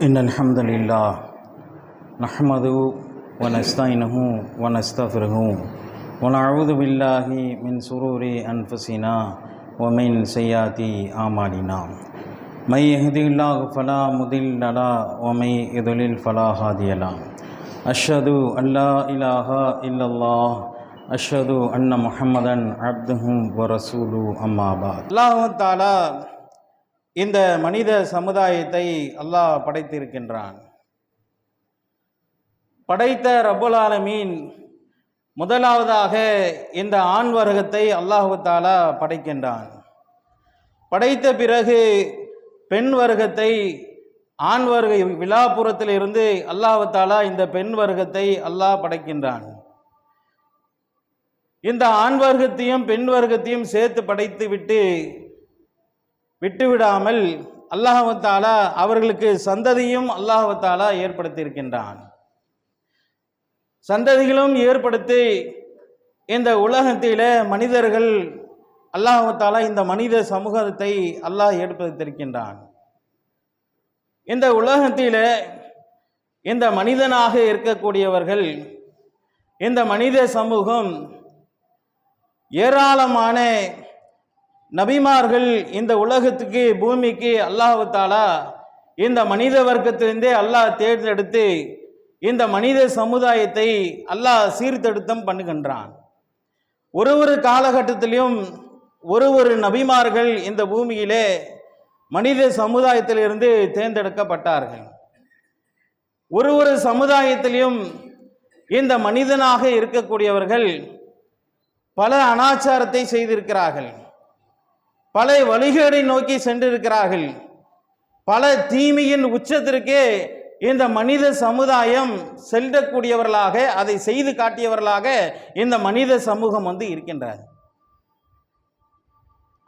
إن الحمد لله نحمده ونستعينه ونستغفره ونعوذ بالله من شرور أنفسنا ومن سيئات أعمالنا من يهده الله فلا مضل له ومن يضلل فلا هادي له أشهد أن لا إله إلا الله أشهد أن محمدا عبده ورسوله أما بعد. அல்லாஹ் தஆலா இந்த மனித சமுதாயத்தை அல்லாஹ் படைத்திருக்கின்றான். படைத்த ரப்புல் ஆலமீன் முதலாவதாக இந்த ஆண் வர்க்கத்தை அல்லாஹ் தஆலா படைக்கின்றான். படைத்த பிறகு பெண் வர்க்கத்தை ஆண் வர்க்க விழாப்புறத்தில் இருந்து அல்லாஹ் தஆலா இந்த பெண் வர்க்கத்தை அல்லாஹ் படைக்கின்றான். இந்த ஆண் வர்க்கத்தையும் பெண் வர்க்கத்தையும் சேர்த்து படைத்து விட்டுவிடாமல் அல்லாஹ் தஆலா அவர்களுக்கு சந்ததியும் அல்லாஹ் தஆலா ஏற்படுத்தியிருக்கின்றான். சந்ததிகளும் ஏற்படுத்தி இந்த உலகத்திலே மனிதர்கள் அல்லாஹ் தஆலா இந்த மனித சமூகத்தை அல்லாஹ் ஏற்படுத்தியிருக்கின்றான். இந்த உலகத்திலே இந்த மனிதனாக இருக்கக்கூடியவர்கள் இந்த மனித சமூகம் ஏராளமான நபிமார்கள் இந்த உலகத்துக்கு பூமிக்கு அல்லாஹ் தஆலா இந்த மனித வர்க்கத்திலிருந்தே அல்லாஹ் தேர்ந்தெடுத்து இந்த மனித சமுதாயத்தை அல்லாஹ் சீர்திருத்தம் பண்ணுகின்றான். ஒரு காலகட்டத்திலும் ஒரு நபிமார்கள் இந்த பூமியிலே மனித சமுதாயத்திலிருந்து தேர்ந்தெடுக்கப்பட்டார்கள். ஒரு சமுதாயத்திலும் இந்த மனிதனாக இருக்கக்கூடியவர்கள் பல அனாச்சாரத்தை செய்திருக்கிறார்கள், பல வழிகளை நோக்கி சென்றிருக்கிறார்கள். பல தீமையின் உச்சத்திற்கே இந்த மனித சமுதாயம் செல்லக்கூடியவர்களாக அதை செய்து காட்டியவர்களாக இந்த மனித சமூகம் இருக்கின்றது.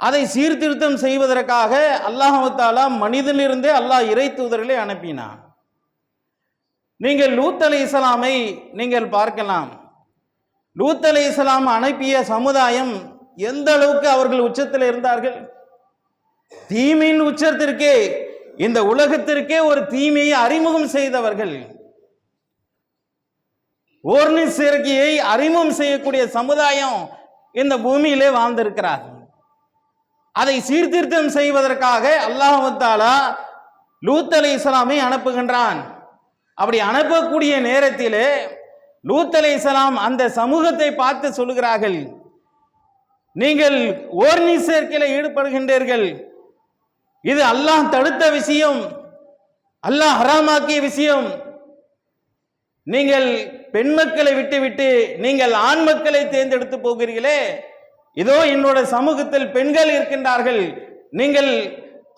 அதை சீர்திருத்தம் செய்வதற்காக அல்லாஹ் தஆலா மனிதனிலிருந்தே அல்லாஹ் இறை தூதர்களை அனுப்பினான். நீங்கள் லூத் அலைஹிஸ்ஸலாமை நீங்கள் பார்க்கலாம். லூத் அலைஹிஸ்ஸலாம் அனுப்பிய சமுதாயம் எந்த அளவுக்கு அவர்கள் உச்சத்தில் இருந்தார்கள். தீமையின் உச்சத்திற்கே இந்த உலகத்திற்கே ஒரு தீமையை அறிமுகம் செய்தவர்கள், ஓர்னி சேர்க்கையை அறிமுகம் செய்யக்கூடிய சமுதாயம் இந்த பூமியிலே வாழ்ந்திருக்கிறார்கள். அதை சீர்திருத்தம் செய்வதற்காக அல்லாஹ் தஆலா லூத் அலைஹிஸ்ஸலாமை அனுப்புகின்றான். அப்படி அனுப்பக்கூடிய நேரத்திலே லூத் அலைஹிஸ்ஸலாம் அந்த சமூகத்தை பார்த்து சொல்கிறார்கள், நீங்கள் ஓர்னி சேர்க்கையில் ஈடுபடுகின்றீர்கள், இது அல்லாஹ் தடுத்த விஷயம், அல்லாஹ் ஹராமாக்கிய விஷயம். நீங்கள் பெண் மக்களை விட்டுவிட்டு நீங்கள் ஆண் மக்களை தேர்ந்தெடுத்து போகிறீர்களே, இதோ என்னோட சமூகத்தில் பெண்கள் இருக்கின்றார்கள், நீங்கள்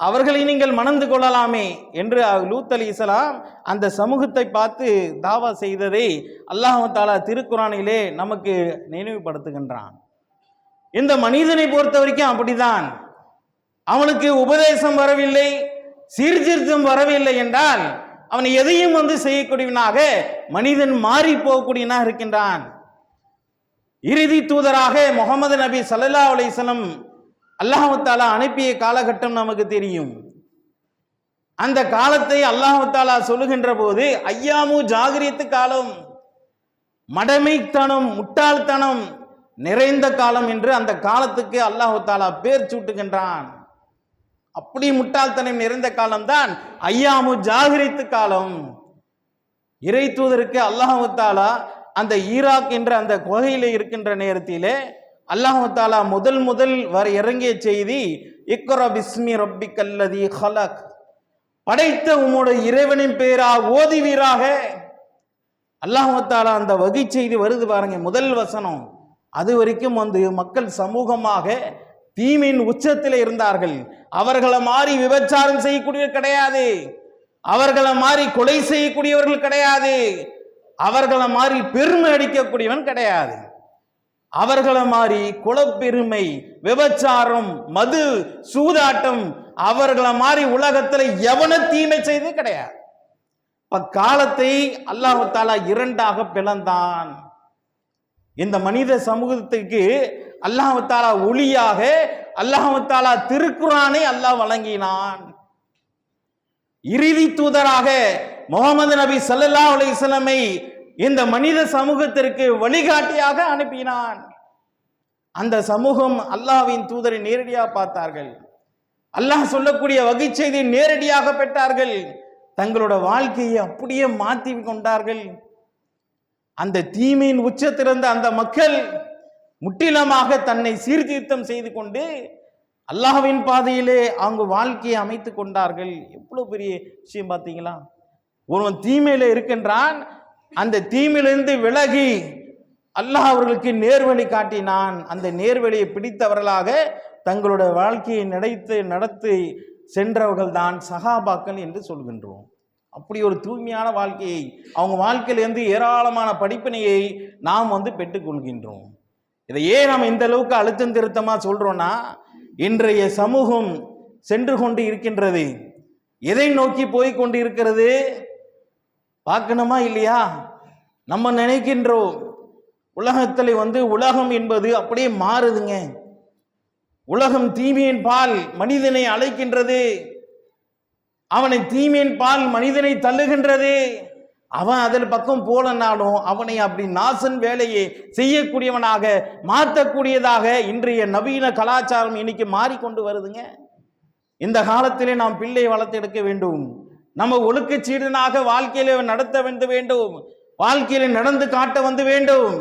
அவர்களை நீங்கள் மணந்து கொள்ளலாமே என்று லூத் அலைஹிஸ்ஸலாம் அந்த சமூகத்தை பார்த்து தாவா செய்ததை அல்லாஹ் தஆலா திருக்குர்ஆனிலே நமக்கு நினைவுபடுத்துகின்றான். இந்த மனிதனை பொறுத்த வரைக்கும் அப்படிதான். அவனுக்கு உபதேசம் வரவில்லை, சீர்திருத்தம் வரவில்லை என்றால் அவன் எதையும் செய்யக்கூடியவனாக மனிதன் மாறி போகக்கூடியவனாக இருக்கின்றான். இறுதி தூதராக முகமது நபி ஸல்லல்லாஹு அலைஹி வஸல்லம் அல்லாஹ் தஆலா அனுப்பிய காலகட்டம் நமக்கு தெரியும். அந்த காலத்தை அல்லாஹ் தஆலா சொல்லுகின்ற போது ஐயாமு ஜாகிரியத்து காலம், மடமைத்தனம் முட்டாள்தனம் நிறைந்த காலம் என்று அந்த காலத்துக்கு அல்லாஹ் தஆலா பேர் சூட்டுகின்றான். அப்படி முட்டாள்தனம் நிறைந்த காலம்தான் ஐயாமு ஜாகிரியத்து காலம். இறை தூதருக்கு அல்லாஹ் தஆலா அந்த ஈராக் என்ற அந்த குகையிலே இருக்கின்ற நேரத்திலே அல்லாஹ் தஆலா முதல் வர இறங்கிய செய்தி இக்ரா பிஸ்மி ரப்பிக்கல்லதி ஹலக், படைத்த உம்முடைய இறைவனின் பெயரால் ஓதுவீராக. அல்லாஹ் தஆலா அந்த வகை செய்தி வருது பாருங்க, முதல் வசனம். அது வரைக்கும் மக்கள் சமூகமாக தீமையின் உச்சத்தில் இருந்தார்கள். அவர்களை மாறி விபச்சாரம் செய்யக்கூடியவர் கிடையாது, அவர்களை மாறி கொலை செய்யக்கூடியவர்கள் கிடையாது, அவர்களை மாறி பெருமை அடிக்கக்கூடியவன் கிடையாது, அவர்களை மாறி குலப்பெருமை விபச்சாரம் மது சூதாட்டம் அவர்களை மாறி உலகத்தில் எவன தீமை செய்து கிடையாது. காலத்தை அல்லாஹ் தஆலா இரண்டாக பிளந்தான். இந்த மனித சமூகத்துக்கு அல்லாஹ் தஆலா ஒளியாக அல்லாஹ் தஆலா திருக்குர்ஆனை அல்லாஹ் வழங்கினான். இறுதி தூதராக முகமது நபி ஸல்லல்லாஹு அலைஹி வஸல்லமை இந்த மனித சமூகத்திற்கு வழிகாட்டியாக அனுப்பினான். அந்த சமூகம் அல்லாஹ்வின் தூதரை நேரடியாக பார்த்தார்கள். அல்லாஹ் சொல்லக்கூடிய வகை செய்தியை நேரடியாக பெற்றார்கள். தங்களோட வாழ்க்கையை அப்படியே மாற்றி கொண்டார்கள். அந்த தீமையின் உச்சத்திலிருந்த அந்த மக்கள் முற்றிலுமாக தன்னை சீர்திருத்தம் செய்து கொண்டு அல்லாஹ்வின் பாதையிலே அவங்க வாழ்க்கையை அமைத்து கொண்டார்கள். எவ்வளவு பெரிய விஷயம் பார்த்தீங்களா? ஒருவன் தீமையில இருக்கின்றான், அந்த தீமையிலிருந்து விலகி அல்லாஹ் அவர்களுக்கு நேர்வழி காட்டினான். அந்த நேர்வழியை பிடித்தவர்களாக தங்களுடைய வாழ்க்கையை நடத்தி சென்றவர்கள் தான் சஹாபாக்கள் என்று சொல்கின்றோம். அப்படி ஒரு தூய்மையான வாழ்க்கையை அவங்க வாழ்க்கையிலிருந்து ஏராளமான படிப்பினையை நாம் பெற்றுக்கொள்கின்றோம். இதை ஏன் நாம் இந்த அளவுக்கு அழுத்தம் திருத்தமா சொல்றோம்னா, இன்றைய சமூகம் சென்று கொண்டு இருக்கின்றது. எதை நோக்கி போய் கொண்டு இருக்கிறது பார்க்கணுமா இல்லையா? நம்ம நினைக்கின்றோம் உலகத்தில் உலகம் என்பது அப்படியே மாறுதுங்க. உலகம் தீமையின் பால் மனிதனை அழைக்கின்றது, அவனை தீமையின் பால் மனிதனை தள்ளுகின்றது. அவன் அதில் பக்கம் போலனாலும் அவனை அப்படி நாசன் வேலையை செய்யக்கூடியவனாக மாற்றக்கூடியதாக இன்றைய நவீன கலாச்சாரம் இன்னைக்கு மாறிக்கொண்டு வருதுங்க. இந்த காலத்திலே நாம் பிள்ளை வளர்த்தெடுக்க வேண்டும். நம்ம ஒழுக்கச்சீடனாக வாழ்க்கையில நடத்த வேண்டும், வாழ்க்கையில நடந்து காட்ட வேண்டும்.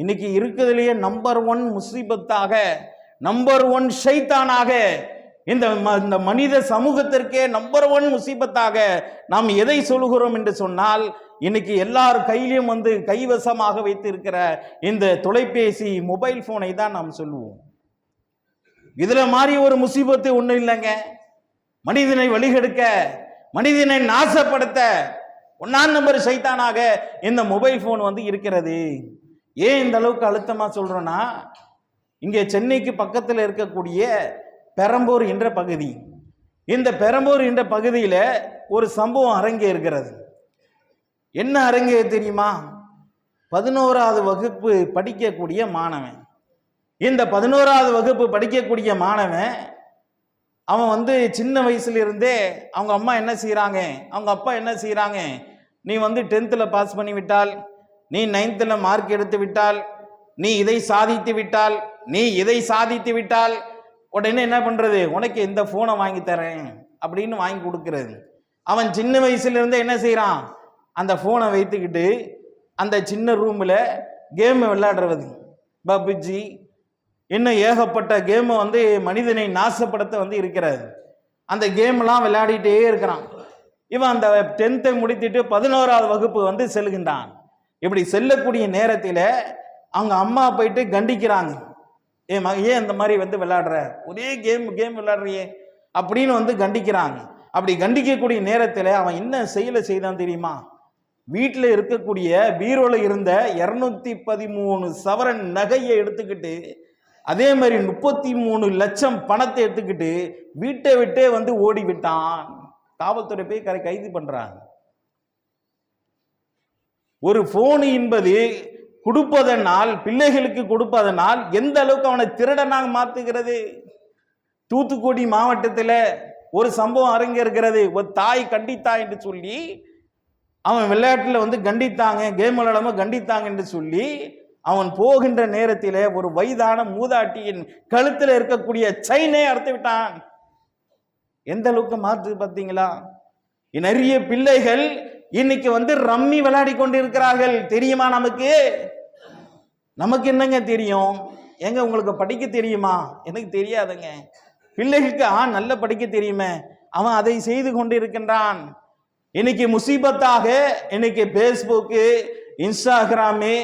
இன்னைக்கு இருக்கிறதுலேயே நம்பர் 1 முசீபத்தாக, நம்பர் 1 ஷைத்தானாக, இந்த மனித சமூகத்திற்கே நம்பர் 1 முசீபத்தாக நாம் எதை சொல்கிறோம் என்று சொன்னால், இன்னைக்கு எல்லார் கையிலும் கைவசமாக வைத்திருக்கிற இந்த தொலைபேசி மொபைல் போனை தான் நாம் சொல்லுவோம். இதுல மாதிரி ஒரு முசீபத்து ஒன்றும் இல்லைங்க. மனிதனை வழிகெடுக்க, மனிதனை நாசப்படுத்த 1ஆம் நம்பர் சைத்தானாக இந்த மொபைல் போன் இருக்கிறது. ஏன் இந்த அளவுக்கு அழுத்தமா சொல்றோம்னா, இங்கே சென்னைக்கு பக்கத்தில் இருக்கக்கூடிய பெரம்பூர் என்ற பகுதி, இந்த பெரம்பூர் என்ற பகுதியில ஒரு சம்பவம் அரங்கே இருக்கிறது. என்ன அரங்கே தெரியுமா? 11வது வகுப்பு படிக்கக்கூடிய மாணவன். இந்த 11வது வகுப்பு படிக்கக்கூடிய மாணவன் அவன் சின்ன வயசுல இருந்தே அவங்க அம்மா என்ன செய்யறாங்க, அவங்க அப்பா என்ன செய்யறாங்க, நீ 10th பாஸ் பண்ணி விட்டால், நீ 9th மார்க் எடுத்து விட்டால், நீ இதை சாதித்து விட்டால், நீ இதை சாதித்து விட்டால் உடனே என்ன பண்றது, உனக்கு இந்த போனை வாங்கி தரேன் அப்படின்னு வாங்கி கொடுக்கிறது. அவன் சின்ன வயசுல இருந்தே என்ன செய்யறான், அந்த போனை வைத்துக்கிட்டு அந்த சின்ன ரூம்ல கேம் விளையாடுறது, பப்ஜி, இன்னும் ஏகப்பட்ட கேம் மனிதனை நாசப்படுத்த இருக்கிறது. அந்த கேம்லாம் விளையாடிட்டே இருக்கிறான். இவன் அந்த 10th முடித்துட்டு 11வது வகுப்பு செல்கின்றான். இப்படி செல்லக்கூடிய நேரத்தில் அவங்க அம்மா போயிட்டு கண்டிக்கிறாங்க, ஏன் இந்த மாதிரி விளையாடுற, ஒரே கேம் விளையாடுறியே அப்படின்னு கண்டிக்கிறாங்க. அப்படி கண்டிக்கக்கூடிய நேரத்தில் அவன் என்ன செயலை செய்தான் தெரியுமா? வீட்டில் இருக்கக்கூடிய பீரோல இருந்த 213 சவரன் நகையை எடுத்துக்கிட்டு, அதே மாதிரி 33 லட்சம் பணத்தை எடுத்துக்கிட்டு வீட்டை விட்டே ஓடி விட்டான். காவல்துறை போய் கைது பண்றாங்க. ஒரு போன் என்பது கொடுப்பதனால், பிள்ளைகளுக்கு கொடுப்பதனால் எந்த அளவுக்கு அவனை திருடனாக மாற்றுகிறது. தூத்துக்குடி மாவட்டத்தில் ஒரு சம்பவம் அரங்கேறுகிறது. ஒரு தாய் கண்டித்தா என்று சொல்லி, அவன் விளையாட்டில் கண்டித்தாங்க, கேம் விளையாடாம கண்டித்தாங்க என்று சொல்லி அவன் போகின்ற நேரத்தில் ஒரு வயதான மூதாட்டியின் கழுத்தில் இருக்கக்கூடிய செயினை அறுத்து விட்டான். எந்த அளவுக்கு மாற்று பார்த்தீங்களா? நிறைய பிள்ளைகள் இன்னைக்கு ரம்மி விளையாடி கொண்டு இருக்கிறார்கள். தெரியுமா? நமக்கு என்னங்க தெரியும்? எங்க உங்களுக்கு படிக்க தெரியுமா? எனக்கு தெரியாதுங்க. பிள்ளைகளுக்கு நல்ல படிக்க தெரியுமே, அவன் அதை செய்து கொண்டு இருக்கின்றான். இன்னைக்கு முசீபத்தாக இன்னைக்கு பேஸ்புக்கு, இன்ஸ்டாகிராமு,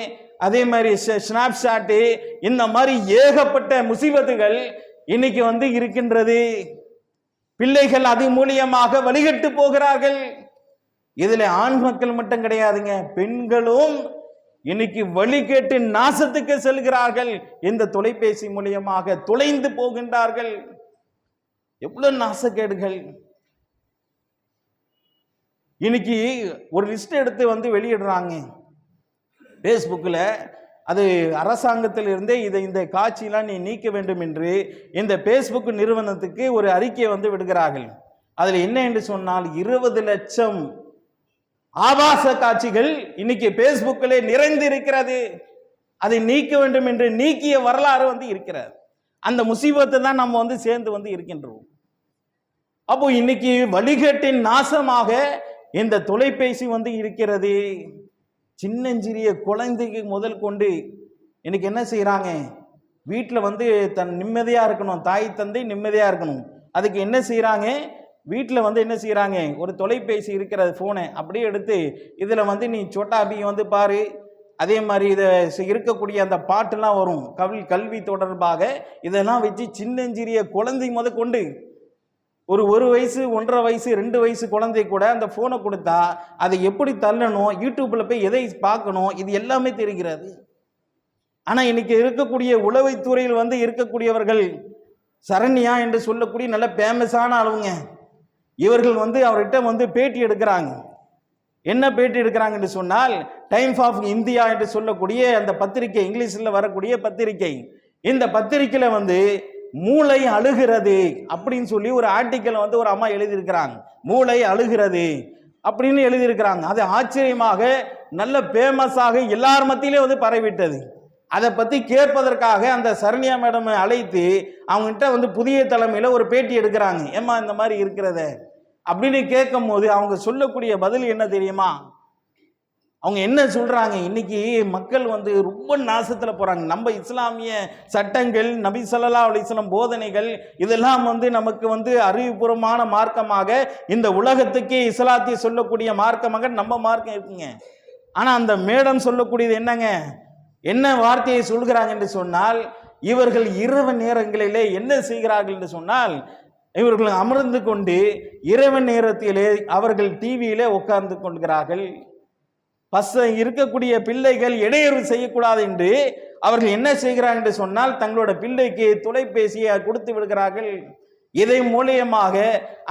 அதே மாதிரி ஸ்னாப்சாட்டு, இந்த மாதிரி ஏகப்பட்ட முசீபத்துகள் இன்னைக்கு இருக்கின்றது. பிள்ளைகள் அது மூலியமாக வழிகட்டு போகிறார்கள். இதுல ஆண் மக்கள் மட்டும் கிடையாதுங்க, பெண்களும் இன்னைக்கு வழி கேட்டு நாசத்துக்கு செல்கிறார்கள். இந்த தொலைபேசி மூலியமாக தொலைந்து போகின்றார்கள். எவ்வளவு நாசக்கேடுகள்! இன்னைக்கு ஒரு லிஸ்ட் எடுத்து வெளியிடுறாங்க பேஸ்புக்கில். அது அரசாங்கத்தில் இருந்தே இந்த காட்சியெல்லாம் நீ நீக்க வேண்டும் என்று இந்த பேஸ்புக் நிறுவனத்துக்கு ஒரு அறிக்கையை விடுகிறார்கள். அதுல என்ன என்று சொன்னால் 20 லட்சம் ஆபாச காட்சிகள் இன்னைக்கு பேஸ்புக்கிலே நிறைந்து இருக்கிறது. அதை நீக்க வேண்டும் என்று நீக்கிய வரலாறு இருக்கிறது. அந்த முசீபத்தை தான் நம்ம சேர்ந்து இருக்கின்றோம். அப்போ இன்னைக்கு வழிகேட்டின் நாசமாக இந்த தொலைபேசி இருக்கிறது. சின்னஞ்சிறிய குழந்தைக்கு முதல் கொண்டு இன்னைக்கு என்ன செய்யறாங்க, வீட்டில் தன் நிம்மதியா இருக்கணும், தாய் தந்தை நிம்மதியா இருக்கணும், அதுக்கு என்ன செய்யறாங்க, வீட்டில் என்ன செய்யறாங்க, ஒரு தொலைபேசி இருக்கிறது போனை அப்படியே எடுத்து இதுல நீ சோட்டாபி பாரு, அதே மாதிரி இதை இருக்கக்கூடிய அந்த பாட்டுலாம் வரும் கல்வி தொடர்பாக, இதெல்லாம் வச்சு சின்னஞ்சிறிய குழந்தை கொண்டு ஒரு வயசு 1.5 வயசு 2 வயசு குழந்தை கூட அந்த போனை கொடுத்தா அதை எப்படி தள்ளணும், யூடியூப்ல போய் எதை பார்க்கணும், இது எல்லாமே தெரிகிறது. ஆனா இன்னைக்கு இருக்கக்கூடிய உளவுத்துறையில் இருக்கக்கூடியவர்கள் சரண்யா என்று சொல்லக்கூடிய நல்ல ஃபேமஸான ஆளுங்க, இவர்கள் அவர்கிட்ட பேட்டி எடுக்கிறாங்க. என்ன பேட்டி எடுக்கிறாங்க என்று சொன்னால், டைம்ஸ் ஆஃப் இந்தியா என்று சொல்லக்கூடிய அந்த பத்திரிகை, இங்கிலீஷில் வரக்கூடிய பத்திரிகை, இந்த பத்திரிகையில மூளை அழுகிறது அப்படின்னு சொல்லி ஒரு ஆர்டிக்கல் ஒரு அம்மா எழுதியிருக்கிறாங்க. மூளை அழுகிறது அப்படின்னு எழுதியிருக்கிறாங்க. அது ஆச்சரியமாக நல்ல ஃபேமஸாக எல்லார் மத்தியிலே பரவிட்டது. அதை பத்தி கேட்பதற்காக அந்த சரண்யா மேடம் அழைத்து அவங்ககிட்ட புதிய தலைமையில ஒரு பேட்டி எடுக்கிறாங்க. ஏமா இந்த மாதிரி இருக்கிறத அப்படின்னு கேட்கும் போது அவங்க சொல்லக்கூடிய பதில் என்ன தெரியுமா? அவங்க என்ன சொல்றாங்க, இன்னைக்கு மக்கள் ரொம்ப நாசத்துல போறாங்க. நம்ம இஸ்லாமிய சட்டங்கள், நபி ஸல்லல்லாஹு அலைஹி வஸல்லம் போதனைகள் இதெல்லாம் நமக்கு அறிவுபூர்வமான மார்க்கமாக இந்த உலகத்துக்கே இஸ்லாத்தை சொல்லக்கூடிய மார்க்கமாக நம்ம மார்க்கம் இருக்குங்க. ஆனா அந்த மேடம் சொல்லக்கூடியது என்னங்க, என்ன வார்த்தையை சொல்கிறாங்க என்று சொன்னால், இவர்கள் இரவு நேரங்களிலே என்ன செய்கிறார்கள் என்று சொன்னால், இவர்கள் அமர்ந்து கொண்டு இரவு நேரத்திலே அவர்கள் டிவியிலே உட்கார்ந்து கொள்கிறார்கள். இருக்கக்கூடிய பிள்ளைகள் இடையூறு செய்யக்கூடாது என்று அவர்கள் என்ன செய்கிறார்கள் என்று சொன்னால், தங்களோட பிள்ளைக்கு தொலைபேசியை கொடுத்து விடுகிறார்கள். இதை மூலியமாக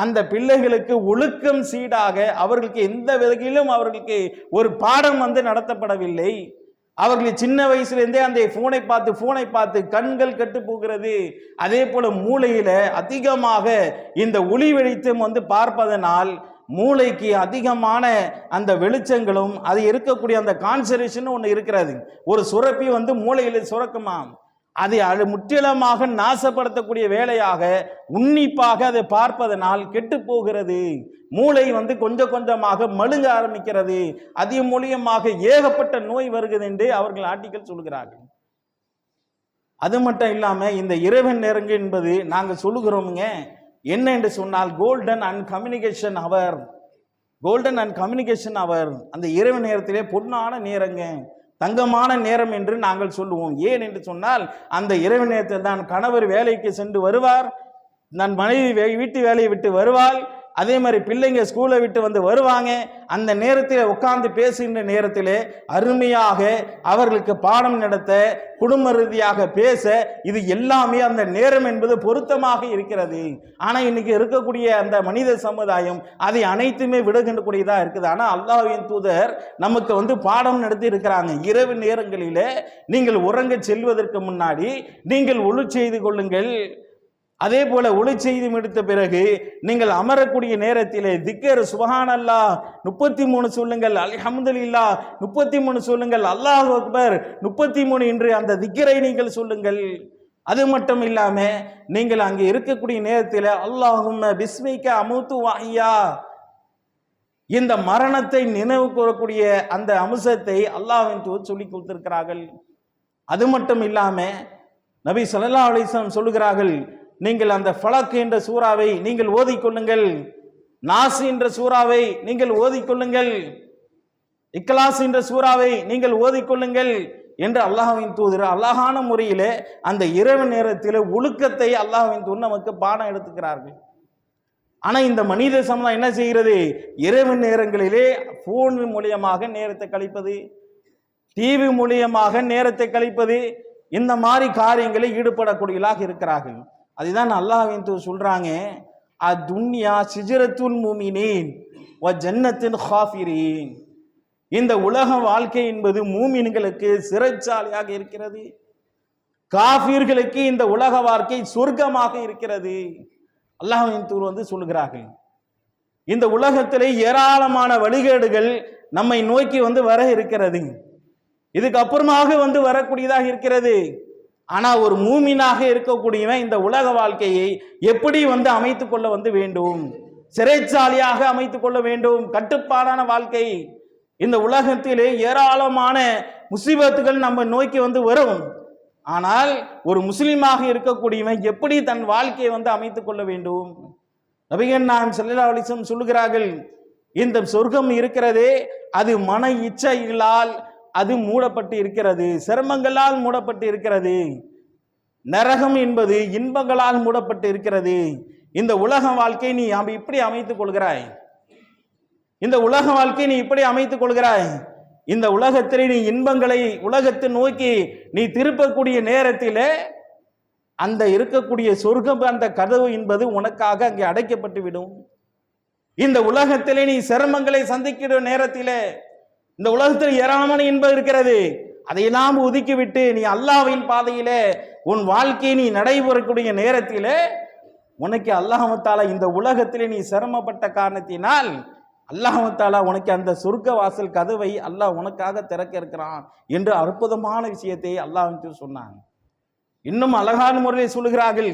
அந்த பிள்ளைகளுக்கு ஒழுக்கம் சீடாக அவர்களுக்கு எந்த வகையிலும் அவர்களுக்கு ஒரு பாடம் நடத்தப்படவில்லை. அவர்கள் சின்ன வயசுலேருந்தே அந்த போனை பார்த்து கண்கள் கெட்டு போகிறது. அதே போல மூளையில அதிகமாக இந்த ஒளி வெளிச்சம் பார்ப்பதனால் மூளைக்கு அதிகமான அந்த வெளிச்சங்களும் அது இருக்கக்கூடிய அந்த கான்சன்ட்ரேஷன் ஒன்று இருக்கிறது. ஒரு சுரப்பி மூளையில சுரக்குமா, அதை முற்றிலுமாக நாசப்படுத்தக்கூடிய வேலையாக உன்னிப்பாக அதை பார்ப்பதனால் கெட்டு போகிறது. மூளை கொஞ்சம் கொஞ்சமாக மழுங்க ஆரம்பிக்கிறது. அதே மூலியமாக ஏகப்பட்ட நோய் வருகிறது என்று அவர்கள் ஆர்டிக்கல் சொல்கிறார்கள். அது மட்டும் இல்லாம இந்த இரவு நேரங்கள் என்பது நாங்கள் சொல்லுகிறோமுங்க, என்ன என்று சொன்னால் கோல்டன் அண்ட் கம்யூனிகேஷன் அவர். கோல்டன் அண்ட் கம்யூனிகேஷன் அவர் அந்த இரவு நேரத்திலே பொன்னான நேரங்க, தங்கமான நேரம் என்று நாங்கள் சொல்லுவோம். ஏன் என்று சொன்னால், அந்த இரவு நேரத்தில் தான் கணவர் வேலைக்கு சென்று வருவார், நான் மனைவி வீட்டு வேலையை விட்டு வருவாள், அதே மாதிரி பிள்ளைங்க ஸ்கூலை விட்டு வருவாங்க. அந்த நேரத்தில் உட்கார்ந்து பேசுகின்ற நேரத்திலே அருமையாக அவர்களுக்கு பாடம் நடத்த, குடும்ப ரீதியாக பேச, இது எல்லாமே அந்த நேரம் என்பது பொருத்தமாக இருக்கிறது. ஆனா இன்னைக்கு இருக்கக்கூடிய அந்த மனித சமுதாயம் அதை அனைத்துமே விடுகின்றக்கூடியதா இருக்குது. ஆனா அல்லாஹ்வின் தூதர் நமக்கு பாடம் நடத்தி இருக்கிறாங்க. இரவு நேரங்களிலே நீங்கள் உறங்க செல்வதற்கு முன்னாடி நீங்கள் ஒழு செய்து கொள்ளுங்கள். அதே போல ஒளி செய்து முடித்த பிறகு நீங்கள் அமரக்கூடிய நேரத்திலே திக்கர் சுப்ஹானல்லாஹ் 33 சொல்லுங்கள், அல்ஹம்துலில்லாஹ் 33 சொல்லுங்கள், அல்லாஹு அக்பர் 33 என்று அந்த திக்கரை நீங்கள் சொல்லுங்கள். அது மட்டும் இல்லாம நீங்கள் அங்கே இருக்கக்கூடிய நேரத்தில் அல்லாஹும்ம பிஸ்மிக அமூத்து வஹ்யா, இந்த மரணத்தை நினைவு கூறக்கூடிய அந்த அம்சத்தை அல்லாஹ்வின் தூதர் சொல்லி கொடுத்திருக்கிறார்கள். அது மட்டும் இல்லாம நபி ஸல்லல்லாஹு அலைஹி வஸல்லம் சொல்லுகிறார்கள், நீங்கள் அந்த ஃபலக் என்ற சூறாவை நீங்கள் ஓதிக்கொள்ளுங்கள், நாஸ் என்ற சூறாவை நீங்கள் ஓதிக்கொள்ளுங்கள், இக்லாஸ் என்ற சூறாவை நீங்கள் ஓதிக்கொள்ளுங்கள் என்று அல்லாஹ்வின் தூதர் அழகான முறையிலே அந்த இரவு நேரத்தில் ஒழுக்கத்தை அல்லாஹ்வின் தூதர் நமக்கு பாடம் எடுத்துக்கிறார்கள். ஆனா இந்த மனித சமுதாயம் என்ன செய்கிறது, இரவு நேரங்களிலே போன் மூலியமாக நேரத்தை கழிப்பது, டிவி மூலியமாக நேரத்தை கழிப்பது, இந்த மாதிரி காரியங்களில் ஈடுபடக்கூடியவர்களாக இருக்கிறார்கள். அதுதான் அல்லாஹ்வின் தூதர் சொல்றாங்க, அத்துன்யா சிஜரத்துல் மூமினீன் வ ஜன்னத்துல் காஃபிரீன், இந்த உலக வாழ்க்கை என்பது மூமின்களுக்கு சிறைச்சாலையாக இருக்கிறது, காஃபிர்களுக்கு இந்த உலக வாழ்க்கை சொர்க்கமாக இருக்கிறது. அல்லாஹ்வின் தூதர் சொல்லுகிறார்கள். இந்த உலகத்திலே ஏராளமான வழிகேடுகள் நம்மை நோக்கி வர இருக்கிறது. இதுக்கு அப்புறமாக வரக்கூடியதாக இருக்கிறது. ஆனா ஒரு மூமினாக இருக்கக்கூடியவன் இந்த உலக வாழ்க்கையை எப்படி அமைத்துக் கொள்ள வேண்டும்? சிறைச்சாலையாக அமைத்துக் கொள்ள வேண்டும். கட்டுப்பாடான வாழ்க்கை. இந்த உலகத்திலே ஏராளமான முசீபத்துகள் நம்ம நோக்கி வரும். ஆனால் ஒரு முஸ்லிமாக இருக்கக்கூடியவன் எப்படி தன் வாழ்க்கையை அமைத்துக் கொள்ள வேண்டும்? நபிகள் நாயகம் ஸல்லல்லாஹு அலைஹி வஸல்லம் சொல்லுகிறார்கள், இந்த சொர்க்கம் இருக்கிறதே அது மன இச்சைகளால் அது மூடப்பட்டு இருக்கிறது, சிரமங்களால் மூடப்பட்டு இருக்கிறது. நரகம் என்பது இன்பங்களால் மூடப்பட்டு இருக்கிறது. இந்த உலக வாழ்க்கை நீ இப்படி அமைத்துக் கொள்கிறாய். இந்த உலக வாழ்க்கை நீ இப்படி அமைத்துக் கொள்கிறாய். இந்த உலகத்திலே நீ இன்பங்களை உலகத்தை நோக்கி நீ திருப்பக்கூடிய நேரத்தில் அந்த இருக்கக்கூடிய சொர்க்கம் அந்த கதவு என்பது உனக்காக அங்கே அடைக்கப்பட்டு விடும். இந்த உலகத்திலே நீ சிரமங்களை சந்திக்கிற நேரத்தில் இந்த உலகத்தில் ஏராளமான இன்பம் இருக்கிறது. அதையெல்லாம் ஒதுக்கிவிட்டு நீ அல்லாஹ்வின் பாதையிலே உன் வாழ்க்கையை நீ நடைபெறக்கூடிய நேரத்தில் உனக்கு அல்லாஹ் தஆலா இந்த உலகத்திலே நீ சிரமப்பட்ட காரணத்தினால் அல்லாஹ் தஆலா உனக்கு அந்த சொர்க்க வாசல் கதவை அல்லாஹ் உனக்காக திறக்க இருக்கிறான் என்று அற்புதமான விஷயத்தை அல்லாஹ் சொன்னாங்க. இன்னும் அழகான முறையில் சொல்லுகிறார்கள்,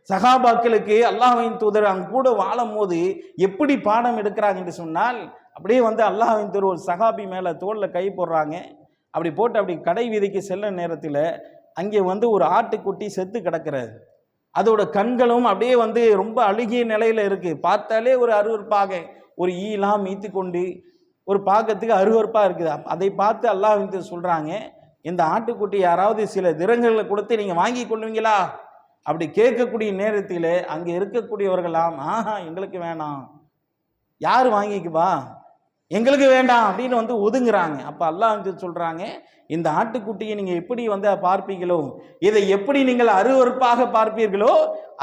சஹாபாக்களுக்கு அல்லாஹ்வின் தூதர் அங்க கூட வாழும் போது எப்படி பாடம் எடுக்கிறாங்க என்று சொன்னால், அப்படியே அல்லாஹ்வின் தூதர் ஒரு சஹாபி மேல தோல்ல கை போடுறாங்க. அப்படி போட்டு அப்படி கடை வீதிக்கு செல்ல நேரத்தில் அங்கே ஒரு ஆட்டுக்குட்டி செத்து கிடக்கிறது. அதோட கண்களும் அப்படியே ரொம்ப அழுகிய நிலையில இருக்கு. பார்த்தாலே ஒரு அருவருப்பாக ஒரு ஈலாம் மீத்து கொண்டு ஒரு பார்க்கறதுக்கு அருவருப்பா இருக்குது. அதை பார்த்து அல்லாஹ் சொல்றாங்க, இந்த ஆட்டுக்குட்டி யாராவது சில திரங்களை கொடுத்து நீங்க வாங்கி கொள்வீங்களா? அப்படி கேட்கக்கூடிய நேரத்தில் அங்கே இருக்கக்கூடியவர்களாம், ஆஹா எங்களுக்கு வேணாம், யார் வாங்கிக்குவா, எங்களுக்கு வேண்டாம் அப்படின்னு ஒதுங்குறாங்க. அப்ப அல்லாஹ் சொல்றாங்க, இந்த ஆட்டுக்குட்டியை நீங்க எப்படி பார்ப்பீங்களோ, இதை எப்படி நீங்கள் அருவருப்பாக பார்ப்பீர்களோ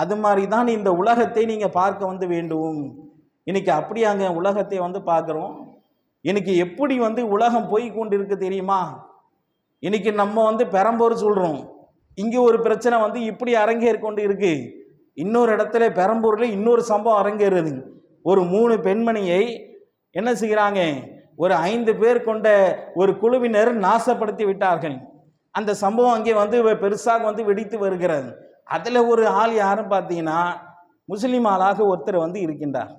அது மாதிரி தான் இந்த உலகத்தை நீங்க பார்க்க வேண்டும். இன்னைக்கு அப்படியாங்க உலகத்தை பார்க்கிறோம். இன்னைக்கு எப்படி உலகம் போய் கொண்டு இருக்கு தெரியுமா? இன்னைக்கு நம்ம பெரம்பூர் சொல்றோம், இங்க ஒரு பிரச்சனை இப்படி அரங்கேறி கொண்டு இருக்கு. இன்னொரு இடத்துல பெரம்பூர்ல இன்னொரு சம்பவம் அரங்கேறுது. ஒரு 3 பெண்மணியை என்ன செய்கிறாங்க, ஒரு 5 பேர் கொண்ட ஒரு குழுவினர் நாசப்படுத்தி விட்டார்கள். அந்த சம்பவம் அங்கே பெருசாக வெடித்து வருகிறது. அதுல ஒரு ஆள் யாரும் பார்த்தீங்கன்னா முஸ்லிம் ஆளாக ஒருத்தர் இருக்கின்றார்.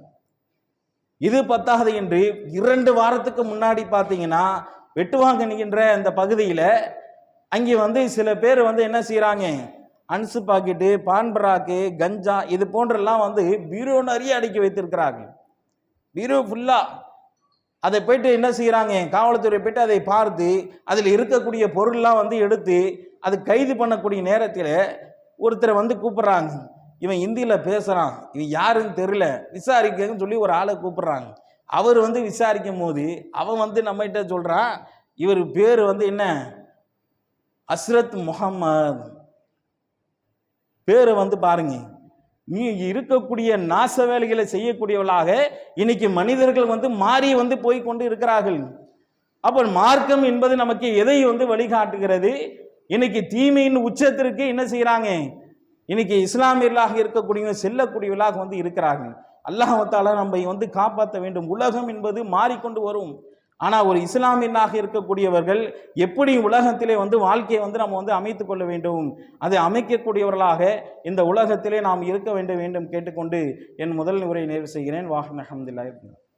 இது பத்தாது என்று 2 வாரத்துக்கு முன்னாடி பார்த்தீங்கன்னா வெட்டுவாங்கன்கின்ற அந்த பகுதியில் அங்கே சில பேர் என்ன செய்கிறாங்க, அன்சு பாக்கெட்டு, பான்பராக்கு, கஞ்சா இது போன்றெல்லாம் பீரோ நிறைய அடுக்கி வைத்திருக்கிறார்கள். பீரோ ஃபுல்லா அதை போயிட்டு என்ன செய்கிறாங்க, காவல்துறை போயிட்டு அதை பார்த்து அதில் இருக்கக்கூடிய பொருள்லாம் எடுத்து அது கைது பண்ணக்கூடிய நேரத்தில் ஒருத்தரை கூப்பிட்றாங்க. இவன் இந்தியில் பேசுகிறான், இவன் யாருன்னு தெரியல, விசாரிக்கன்னு சொல்லி ஒரு ஆளை கூப்பிட்றாங்க. அவர் விசாரிக்கும் போது அவன் நம்மகிட்ட சொல்கிறான், இவர் பேர் என்ன, அஸ்ரத் முகம்மது. பேரை பாருங்க. நீ இருக்கக்கூடிய நாச வேலைகளை செய்யக்கூடியவளாக இன்னைக்கு மனிதர்கள் மாறி போய் கொண்டு இருக்கிறார்கள். அப்போ மார்க்கம் என்பது நமக்கு எதை வழிகாட்டுகிறது? இன்னைக்கு தீமையின் உச்சத்திற்கு என்ன செய்யறாங்க, இன்னைக்கு இஸ்லாமியர்களாக இருக்கக்கூடியவங்க செல்லக்கூடியவர்களாக இருக்கிறார்கள். அல்லாஹ் தஆலா நம்மை காப்பாற்ற வேண்டும். உலகம் என்பது மாறிக்கொண்டு வரும். ஆனா ஒரு இஸ்லாமியனாக இருக்கக்கூடியவர்கள் எப்படி உலகத்திலே வாழ்க்கையை நம்ம அமைத்துக் கொள்ள வேண்டும், அதை அமைக்கக்கூடியவர்களாக இந்த உலகத்திலே நாம் இருக்க வேண்டும் கேட்டுக்கொண்டு என் முதல் உரையை நிறைவு செய்கிறேன். வாஹ் அல்ஹம்துலில்லாஹ்.